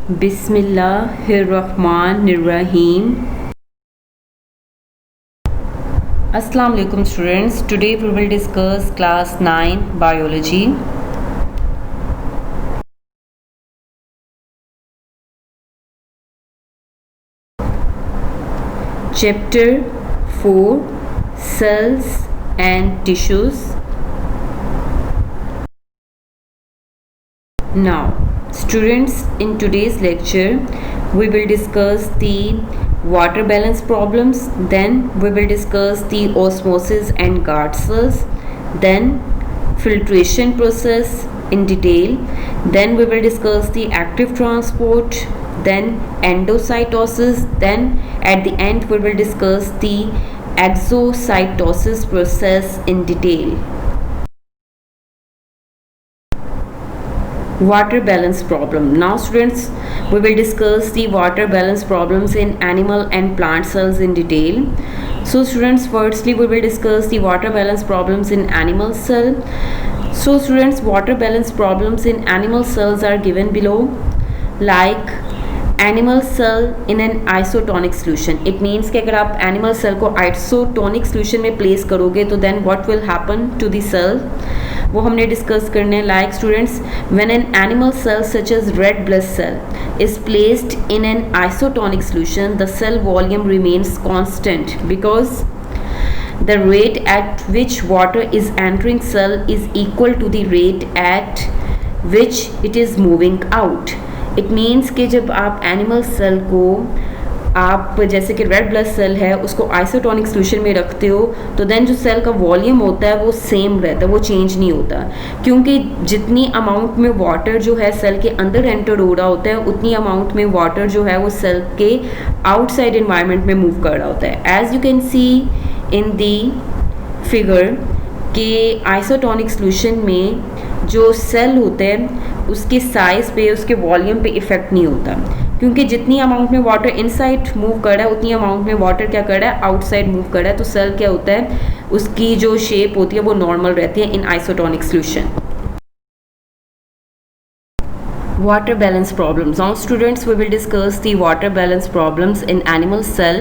Bismillahirrahmanirrahim. Assalamu alaikum students. Today we will discuss class 9 biology. Chapter 4 Cells and Tissues. Now students, in today's lecture we will discuss the water balance problems, then we will discuss the osmosis and guard cells, then filtration process in detail, then we will discuss the active transport, then endocytosis, then at the end we will discuss the exocytosis process in detail. Water balance problem. Now students, we will discuss the water balance problems in animal and plant cells in detail. So students, firstly we will discuss the water balance problems in animal cell. So students, water balance problems in animal cells are given below, like animal cell in an isotonic solution. It means कि अगर आप animal cell को isotonic solution में place करोगे तो then what will happen to the cell, वो हमने discuss करने. Like students, when an animal cell such as red blood cell is placed in an isotonic solution, the cell volume remains constant because the rate at which water is entering cell is equal to the rate at which it is moving out. It means कि जब आप animal cell को, आप जैसे कि red blood cell है उसको isotonic solution में रखते हो तो देन जो सेल का वॉल्यूम होता है वो सेम रहता है, वो चेंज नहीं होता, क्योंकि जितनी अमाउंट में वाटर जो है सेल के अंदर एंटर हो रहा होता है उतनी अमाउंट में वाटर जो है वो सेल के आउटसाइड इन्वायरमेंट में मूव कर रहा होता है. As you can see in the figure कि आइसोटोनिक सोल्यूशन में जो सेल होते हैं उसके साइज़ पे, उसके वॉल्यूम पे इफ़ेक्ट नहीं होता, क्योंकि जितनी अमाउंट में वाटर इनसाइड मूव कर रहा है उतनी अमाउंट में वाटर क्या कर रहा है, आउटसाइड मूव कर रहा है. तो सेल क्या होता है, उसकी जो शेप होती है वो नॉर्मल रहती है in isotonic solution. Water balance problems. Now students, we will discuss the water balance problems in animal cell.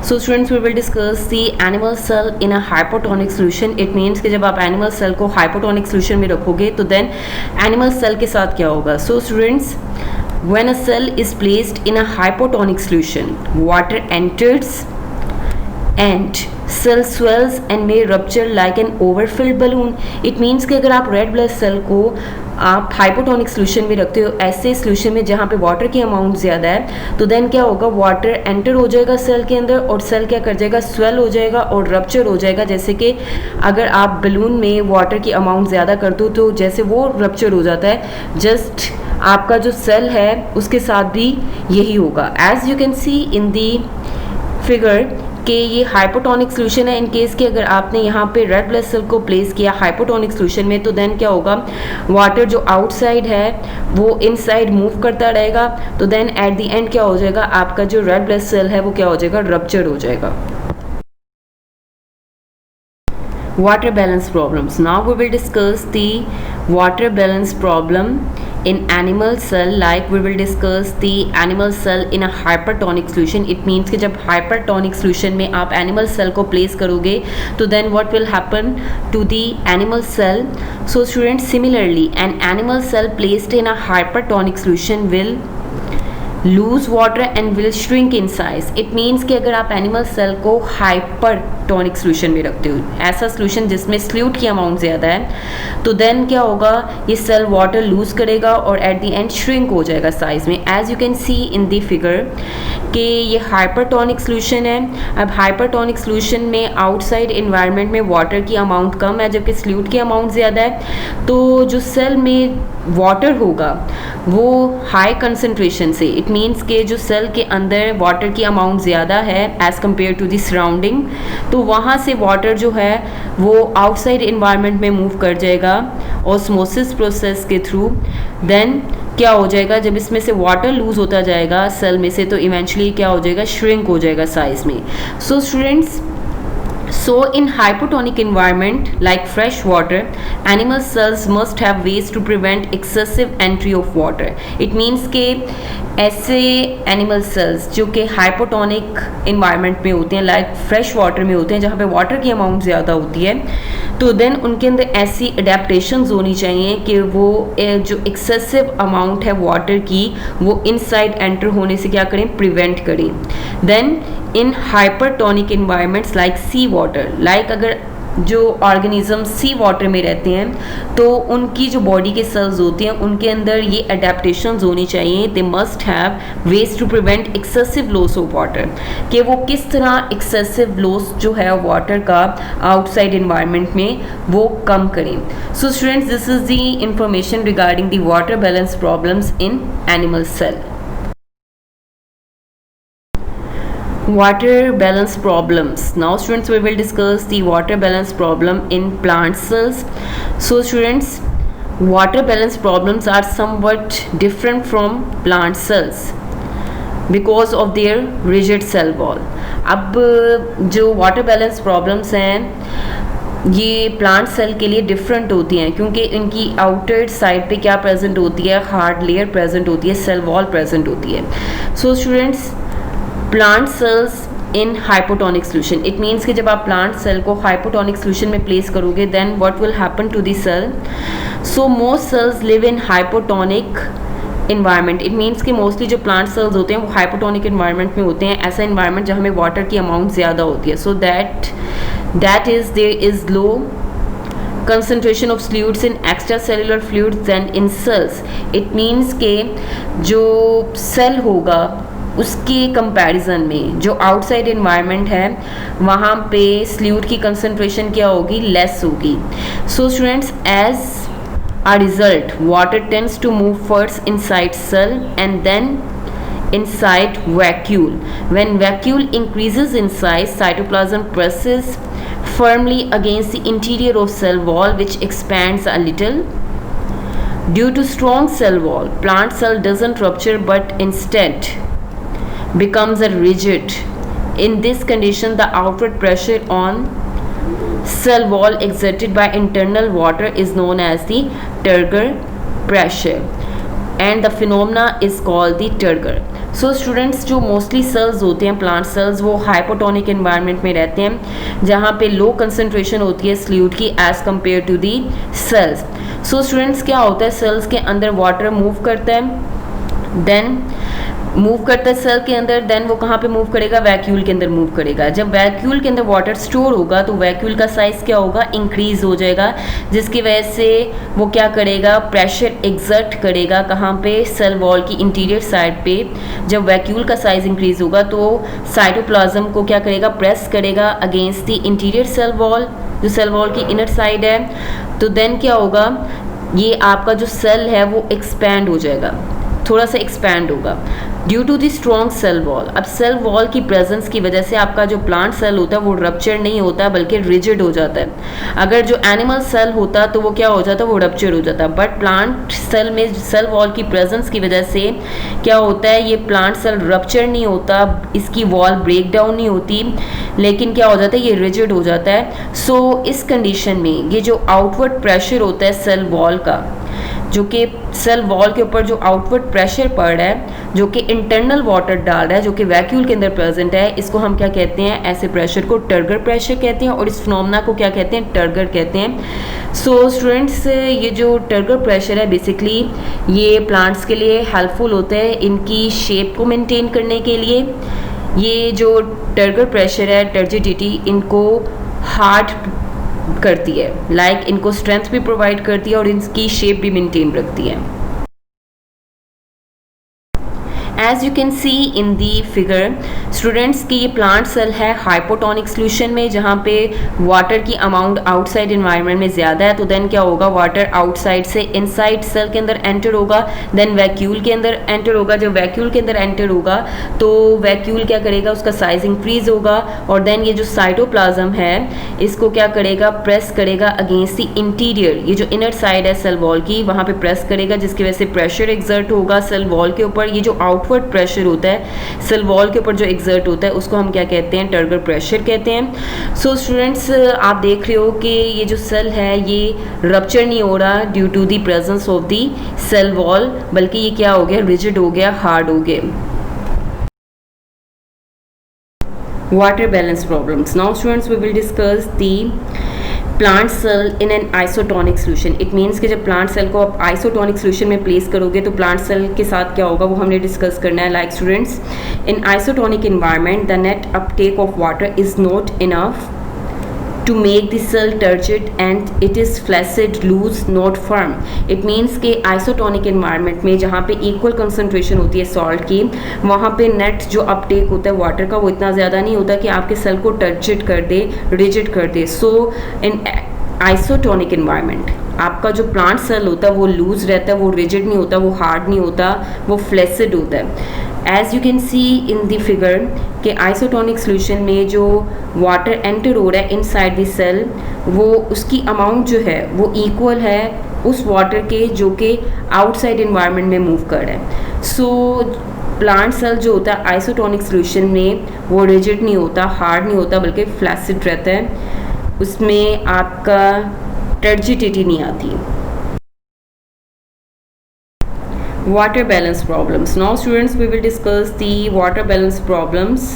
So students, we will discuss the animal cell in a hypotonic solution. It means कि जब आप animal cell को hypotonic solution में रखोगे तो then animal cell के साथ क्या होगा. So students, when a cell is placed in a hypotonic solution, water enters and cell swells and may rupture like an overfilled balloon. It means कि अगर आप रेड ब्लड सेल को आप hypotonic solution में रखते हो, ऐसे सोल्यूशन में जहाँ पे वाटर की अमाउंट ज़्यादा है, तो देन क्या होगा, वाटर एंटर हो जाएगा सेल के अंदर और सेल क्या कर जाएगा, स्वेल हो जाएगा और रप्चर हो जाएगा. जैसे कि अगर आप बलून में वाटर की अमाउंट ज़्यादा कर दो तो जैसे वो रप्चर हो जाता है, जस्ट आपका जो सेल है उसके साथ भी यही होगा. As you can see in the figure कि ये हाइपोटोनिक सोल्यूशन है. इन केस कि अगर आपने यहाँ पे रेड ब्लड सेल को प्लेस किया हाइपोटोनिक सोल्यूशन में तो देन क्या होगा, वाटर जो आउटसाइड है वो इनसाइड मूव करता रहेगा. तो देन एट द एंड क्या हो जाएगा, आपका जो रेड ब्लड सेल है वो क्या हो जाएगा, रप्चर हो जाएगा. Water balance problems. Now we will discuss the water balance problem in animal cell. Like we will discuss the animal cell in a hypertonic solution. It means कि जब hypertonic solution में आप animal cell को place करोगे तो then what will happen to the animal cell. So students, similarly an animal cell placed in a hypertonic solution will loose water and will shrink in size. It means कि अगर आप animal cell को hypertonic solution में रखते हो, ऐसा solution जिसमें स्ल्यूट की अमाउंट ज़्यादा है, तो देन क्या होगा, ये सेल वाटर लूज करेगा और एट द एंड श्रिंक हो जाएगा साइज में. As you can see in the figure कि ये हाइपरटोनिक सोल्यूशन है. अब हाइपरटोनिक सोल्यूशन में आउटसाइड इन्वायरमेंट में वाटर की अमाउंट कम है जबकि स्ल्यूट की अमाउंट ज़्यादा है, तो जो सेल में वाटर होगा वो हाई कंसनट्रेशन से, इट मीन्स के जो सेल के अंदर वाटर की अमाउंट ज़्यादा है as compare to the surrounding, तो वहाँ से वाटर जो है वो आउटसाइड इन्वायरमेंट में मूव कर जाएगा ऑस्मोसिस प्रोसेस के थ्रू. देन क्या हो जाएगा, जब इसमें से वाटर लूज होता जाएगा सेल में से तो इवेंचुअली क्या हो जाएगा, श्रिंक हो जाएगा साइज में. So students, So in hypotonic environment like fresh water, animal cells must have ways to prevent excessive entry of water. It means कि ऐसे एनिमल सेल्स जो कि हाइपोटोनिक इन्वायरमेंट में होते हैं, लाइक फ्रेश वाटर में होते हैं, जहाँ पे वाटर की अमाउंट ज़्यादा होती है, तो देन उनके अंदर ऐसी अडेप्टेशंस होनी चाहिए कि वो जो एक्सेसिव अमाउंट है वाटर की वो इनसाइड एंटर होने से क्या करें, प्रिवेंट करें. Then in hypertonic environments like C water, like अगर जो ऑर्गेनिज्म सी वाटर में रहते हैं तो उनकी जो बॉडी के सेल्स होते हैं उनके अंदर ये अडेप्टेशंस होनी चाहिए. They must have ways to prevent excessive loss of water, कि वो किस तरह एक्सेसिव लॉस जो है वाटर का आउटसाइड इन्वायरमेंट में वो कम करें. So students, this is the information regarding the water balance problems in animal cell. Water balance problems. Now students, we will discuss the water balance problem in plant cells. So students, water balance problems are somewhat different from plant cells because of their rigid cell wall. अब जो water balance problems हैं ये plant cell के लिए different होती हैं क्योंकि इनकी आउटर साइड पे क्या प्रेजेंट होती है, हार्ड लेयर प्रेजेंट होती है, सेल वॉल प्रेजेंट होती है. So students, plant cells in hypotonic solution, it means कि जब आप प्लांट सेल को हाइपोटोनिक सोल्यूशन में प्लेस करोगे then what will happen to the cell. So most cells live in hypotonic environment. It means कि mostly जो plant cells होते हैं वो हाइपोटोनिक इन्वायरमेंट में होते हैं, ऐसा इन्वायरमेंट जहाँ में वाटर की अमाउंट ज़्यादा होती है. So that is there is low concentration of fluids in extracellular fluids than in cells. It means के जो सेल होगा उसके कंपैरिजन में जो आउटसाइड इन्वायरमेंट है वहाँ पे फ्लूइड की कंसंट्रेशन क्या होगी, लेस होगी. So students, as a result water tends to move first inside cell and then inside vacuole. When vacuole increases in size, cytoplasm presses firmly against the interior of cell wall which expands a little. Due to strong cell wall, plant cell doesn't rupture but instead becomes a rigid. In this condition, the outward pressure on cell wall exerted by internal water is known as the turgor pressure and the phenomena is called the turgor. So students, जो mostly sales होते हैं plant cells वो hypotonic environment में रहते हैं जहाँ पे low concentration होती है फ्लूइड की as compare to the cells. So students, क्या होता है, सेल्स के अंदर वाटर मूव करता है, देन मूव करता है सेल के अंदर, देन वो कहाँ पे मूव करेगा, वैक्यूल के अंदर मूव करेगा. जब वैक्यूल के अंदर वाटर स्टोर होगा तो वैक्यूल का साइज़ क्या होगा, इंक्रीज हो जाएगा, जिसकी वजह से वो क्या करेगा, प्रेशर एग्जर्ट करेगा कहाँ पे, सेल वॉल की इंटीरियर साइड पे. जब वैक्यूल का साइज़ इंक्रीज होगा तो साइटोप्लाज्म को क्या करेगा, प्रेस करेगा against the interior cell wall, जो सेल वॉल की इनर साइड है. तो देन क्या होगा, ये आपका जो सेल है वो एक्सपैंड हो जाएगा, थोड़ा सा एक्सपैंड होगा due to the strong cell wall. अब सेल वॉल की प्रेजेंस की वजह से आपका जो प्लांट सेल होता है वो रप्चर नहीं होता बल्कि रिजिड हो जाता है. अगर जो एनिमल सेल होता तो वो क्या हो जाता, वो रप्चर हो जाता. बट प्लांट सेल में सेल वॉल की प्रेजेंस की वजह से क्या होता है, ये प्लांट सेल रप्चर नहीं होता, इसकी वॉल ब्रेक डाउन नहीं होती, लेकिन क्या हो जाता है, ये रिजिड हो जाता है. सो इस कंडीशन में ये जो आउटवर्ड प्रेशर होता है सेल वॉल का, जो कि सेल वॉल के ऊपर जो आउटवर्ड प्रेशर पड़ रहा है, जो कि इंटरनल वाटर डाल रहा है, जो कि वैक्यूल के अंदर प्रेजेंट है, इसको हम क्या कहते हैं, ऐसे प्रेशर को टर्गर प्रेशर कहते हैं और इस फिनोमेना को क्या कहते हैं, टर्गर कहते हैं. सो स्टूडेंट्स, ये जो टर्गर प्रेशर है बेसिकली ये प्लांट्स के लिए हेल्पफुल होता है इनकी शेप को मेंटेन करने के लिए. ये जो टर्गर प्रेशर है, टर्जिडिटी, इनको हार्ड करती है, लाइक इनको स्ट्रेंथ भी प्रोवाइड करती है और इनकी शेप भी मेंटेन रखती है. As you can see in the figure students की ये प्लांट सेल है हाइपोटोनिक सोल्यूशन में जहाँ पे वाटर की अमाउंट आउटसाइड इन्वायरमेंट में ज़्यादा है. तो देन क्या होगा, वाटर आउटसाइड से इनसाइड सेल के अंदर एंटर होगा, देन वैक्यूल के अंदर एंटर होगा. जब वैक्यूल के अंदर एंटर होगा तो वैक्यूल क्या करेगा, उसका साइज इंक्रीज होगा और देन ये जो साइटोप्लाज्म है इसको क्या करेगा, प्रेस करेगा अगेंस्ट द इंटीरियर, ये जो इनर साइड है सेल वॉल की वहाँ पे प्रेस करेगा, जिसकी वजह से प्रेशर एक्सर्ट होगा सेल वॉल के ऊपर. ये जो आउटवर्ड अपवर्ड प्रेशर होता है सेल वॉल के ऊपर जो एग्जर्ट होता है उसको हम क्या कहते हैं, टर्गर प्रेशर कहते हैं। सो स्टूडेंट्स आप देख रहे हो कि ये जो सेल है ये रप्चर नहीं हो रहा due to the presence of the cell wall, बल्कि ये क्या हो गया, रिजिड हो गया, हार्ड हो गया। Water balance problems. Now students we will discuss the plant cell in an isotonic solution. It means कि जब plant cell को आप isotonic solution में place करोगे तो plant cell के साथ क्या होगा वो हमने discuss करना है। Like students, in isotonic environment the net uptake of water is not enough to make the cell turgid and it is flaccid, loose, not firm. It means कि isotonic environment में जहाँ पे equal concentration होती है salt की, वहाँ पे net जो uptake होता है water का वो इतना ज़्यादा नहीं होता कि आपके cell को turgid कर दे, rigid कर दे। So in isotonic environment आपका जो प्लांट सेल होता है वो लूज रहता है, वो रिजिड नहीं होता, वो हार्ड नहीं होता, वो फ्लेसिड होता है। As you can see in the figure कि आइसोटोनिक सोल्यूशन में जो वाटर एंटर हो रहा है इनसाइड द सेल, वो उसकी अमाउंट जो है वो इक्वल है उस वाटर के जो कि आउटसाइड इन्वायरमेंट में मूव कर रहा है। सो प्लांट सेल जो होता है आइसोटोनिक सोल्यूशन में वो रिजिड नहीं होता, हार्ड नहीं होता, बल्कि फ्लैसिड रहता है, उसमें आपका टर्जिडिटी नहीं आती। Water balance problems. Now students we will discuss the water balance problems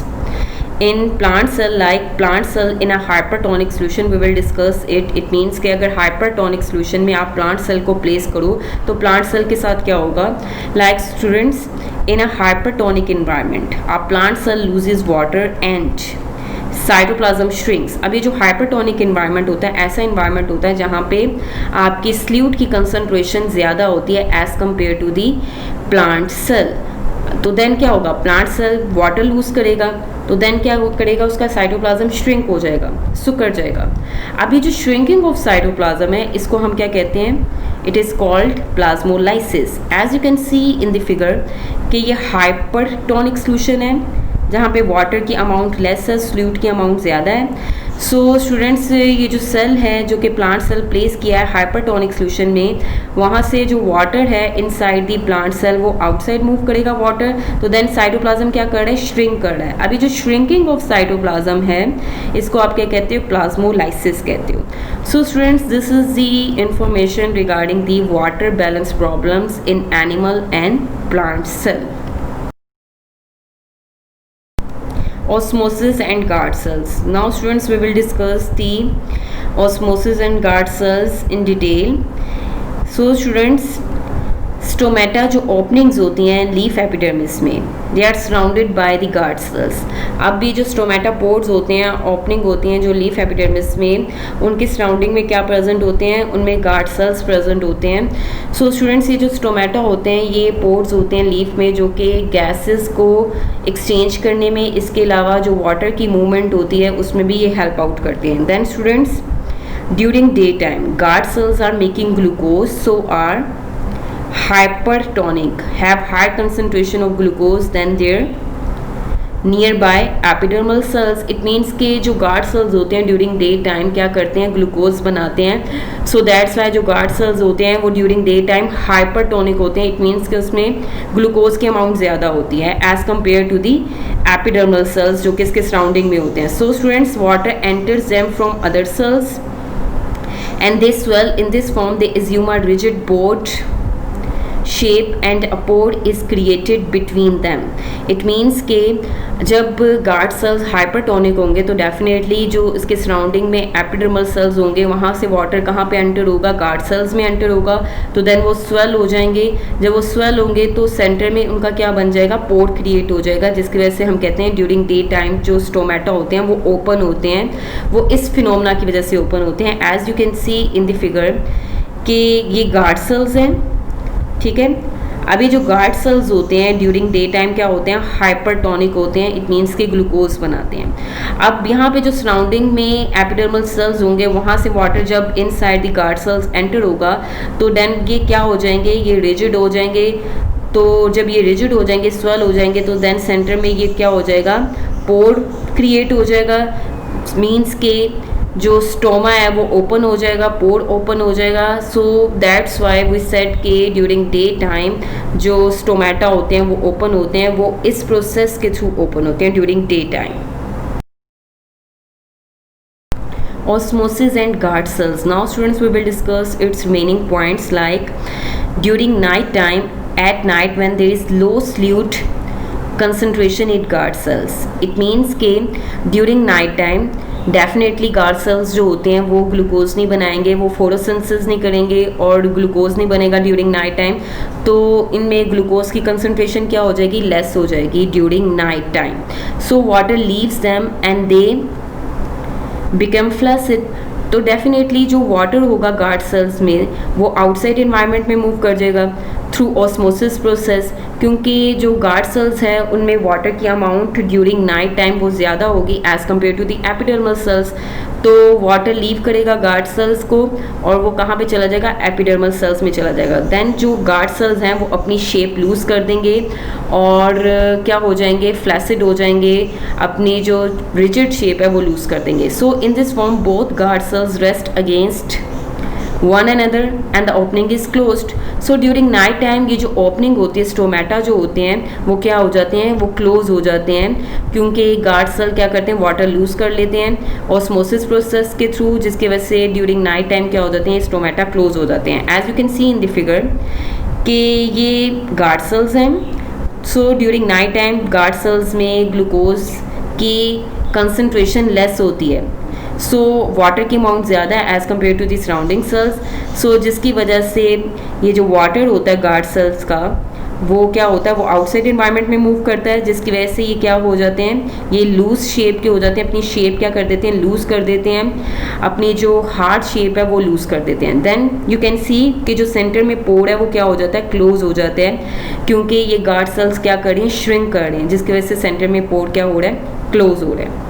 in plant cell. Like plant cell in a hypertonic solution we will discuss it. It means कि अगर hypertonic solution में आप plant cell को place करो तो plant cell के साथ क्या होगा। Like students in a hypertonic environment a plant cell loses water and cytoplasm shrinks. अब ये जो हाइपरटोनिक इन्वायरमेंट होता है ऐसा इन्वायरमेंट होता है जहाँ पे आपकी स्ल्यूट की कंसंट्रेशन ज़्यादा होती है as compare to the plant cell. तो देन क्या होगा, प्लांट सेल वाटर लूज करेगा तो देन क्या करेगा, उसका साइटोप्लाज्म श्रिंक हो जाएगा, सुकर जाएगा। अब ये जो श्रिंकिंग ऑफ साइटोप्लाज्म है इसको हम क्या कहते हैं, it is called plasmolysis. As you can see in the figure कि ये हाइपरटोनिक सोल्यूशन है जहाँ पे वाटर की अमाउंट लेस है, सॉल्यूट की अमाउंट ज़्यादा है। सो स्टूडेंट्स ये जो सेल है जो कि प्लांट सेल प्लेस किया है हाइपरटोनिक सोल्यूशन में, वहाँ से जो वाटर है इनसाइड दी प्लांट सेल वो आउटसाइड मूव करेगा वाटर, तो देन साइटोप्लाज्म क्या कर रहा है, श्रिंक कर रहा है। अभी जो श्रिंकिंग ऑफ साइटोप्लाज्म है इसको आप क्या कहते हो, प्लाज्मोलाइसिस कहते हो। So students this is the information regarding the water balance problems in animal and plant cell. Osmosis and guard cells. Now students we will discuss the osmosis and guard cells in detail. So students stomata जो openings होती हैं leaf epidermis में, they are surrounded by the guard cells. अब भी जो stomata pores होते हैं, opening होती हैं जो लीफ एपिडर्मिस में, उनके सराउंडिंग में क्या प्रेजेंट होते हैं, उनमें गार्ड सेल्स प्रेजेंट होते हैं। सो स्टूडेंट्स ये जो स्टोमेटा होते हैं ये पोर्स होते हैं लीफ में जो कि गैसेस को एक्सचेंज करने में, इसके अलावा जो वाटर की मूवमेंट होती है उसमें भी ये हेल्प आउट करते हैं। Then students during day time guard cells are making glucose, so are hypertonic, have high concentration of glucose than their nearby epidermal cells. It means कि जो गार्ड सेल्स होते हैं ड्यूरिंग डे टाइम क्या करते हैं, glucose बनाते हैं। सो that's Y जो गार्ड सेल्स होते हैं वो ड्यूरिंग डे टाइम हाइपरटोनिक होते हैं। इट मीन्स कि उसमें ग्लूकोज की अमाउंट ज़्यादा होती है as compare to the epidermal cells जो कि इसके सराउंडिंग में होते हैं। So students water enters them from other cells and they swell in this form, they assume a rigid board shape and a pore is created between them. It means कि जब guard cells hypertonic होंगे तो definitely जो इसके surrounding में epidermal cells होंगे वहाँ से वाटर कहाँ पे एंटर होगा, गार्ड सेल्स में एंटर होगा, तो देन वो स्वेल हो जाएंगे। जब वो स्वेल होंगे तो सेंटर में उनका क्या बन जाएगा, पोर क्रिएट हो जाएगा, जिसकी वजह से हम कहते हैं ड्यूरिंग डे टाइम जो स्टोमेटा होते हैं वो ओपन होते हैं, वो इस फिनोमेना की वजह से ओपन होते हैं। As you can see in the figure कि ये गार्ड सेल्स हैं, ठीक है। अभी जो गार्ड सेल्स होते हैं ड्यूरिंग डे टाइम क्या होते हैं, हाइपरटोनिक होते हैं। इट मीन्स कि ग्लूकोज बनाते हैं। अब यहाँ पे जो सराउंडिंग में एपिडर्मल सेल्स होंगे वहाँ से वाटर जब inside the guard sales enter होगा तो देन ये क्या हो जाएंगे, ये रिजिड हो जाएंगे। तो जब ये रिजिड हो जाएंगे, स्वेल हो जाएंगे, तो देन सेंटर में ये क्या हो जाएगा, पोर क्रिएट हो जाएगा। मीन्स के जो स्टोमा है वो ओपन हो जाएगा, पोर ओपन हो जाएगा. So that's why we said के ड्यूरिंग डे टाइम जो स्टोमेटा होते हैं वो ओपन होते हैं, वो इस प्रोसेस के थ्रू ओपन होते हैं during day time. Osmosis and guard cells. Now students, we will discuss its remaining points like during night time, at night when there is low solute concentration in guard cells. It means कि during night time definitely guard cells जो होते हैं वो glucose नहीं बनाएंगे, वो photosynthesis नहीं करेंगे और ग्लूकोज नहीं बनेगा ड्यूरिंग नाइट टाइम. तो इनमें ग्लूकोज की कंसनट्रेशन क्या हो जाएगी, लेस हो जाएगी during night time. So water leaves them and they become flaccid. तो डेफिनेटली जो वाटर होगा गार्ड सेल्स में वो आउटसाइड इन्वायरमेंट में मूव कर जाएगा थ्रू ऑस्मोसिस प्रोसेस, क्योंकि जो गार्ड सेल्स हैं उनमें वाटर की अमाउंट ड्यूरिंग नाइट टाइम वो ज़्यादा होगी as compare to the epidermal cells. तो वाटर लीव करेगा गार्ड सेल्स को और वो कहाँ पे चला जाएगा, एपिडर्मल सेल्स में चला जाएगा. देन जो गार्ड सेल्स हैं वो अपनी शेप लूज़ कर देंगे और क्या हो जाएंगे, फ्लैसिड हो जाएंगे, अपनी जो रिजिड शेप है वो लूज़ कर देंगे. So in this form both guard cells rest against one another and the opening is closed. So during night time ये जो opening होती है, स्टोमेटा जो होते हैं वो क्या हो जाते हैं, वो क्लोज हो जाते हैं, क्योंकि गार्ड सेल क्या करते हैं, वाटर लूज कर लेते हैं ऑस्मोसिस प्रोसेस के थ्रू, जिसकी वजह से ड्यूरिंग नाइट टाइम क्या हो जाते हैं, स्टोमेटा क्लोज हो जाते हैं. As you can see in the figure कि ये गार्ड सेल्स हैं. So during night time guard cells में ग्लूकोज की कंसनट्रेशन लेस होती है, सो वाटर की अमाउंट ज़्यादा है as compare to the surrounding cells. So जिसकी वजह से ये जो वाटर होता है गार्ड सेल्स का वो क्या होता है, वो आउटसाइड इन्वायरमेंट में मूव करता है, जिसकी वजह से ये क्या हो जाते हैं, ये लूज शेप के हो जाते हैं. अपनी शेप क्या कर देते हैं, लूज़ कर देते हैं, अपनी जो हार्ड शेप है वो लूज़ कर देते हैं. देन यू कैन सी कि जो सेंटर में पोर है वो क्या हो जाता है, क्लोज हो जाते हैं, क्योंकि ये गार्ड सेल्स क्या कर रही हैं, श्रिंक कर रहे हैं, जिसकी वजह से सेंटर में पोर क्या हो रहा है, क्लोज हो रहा है.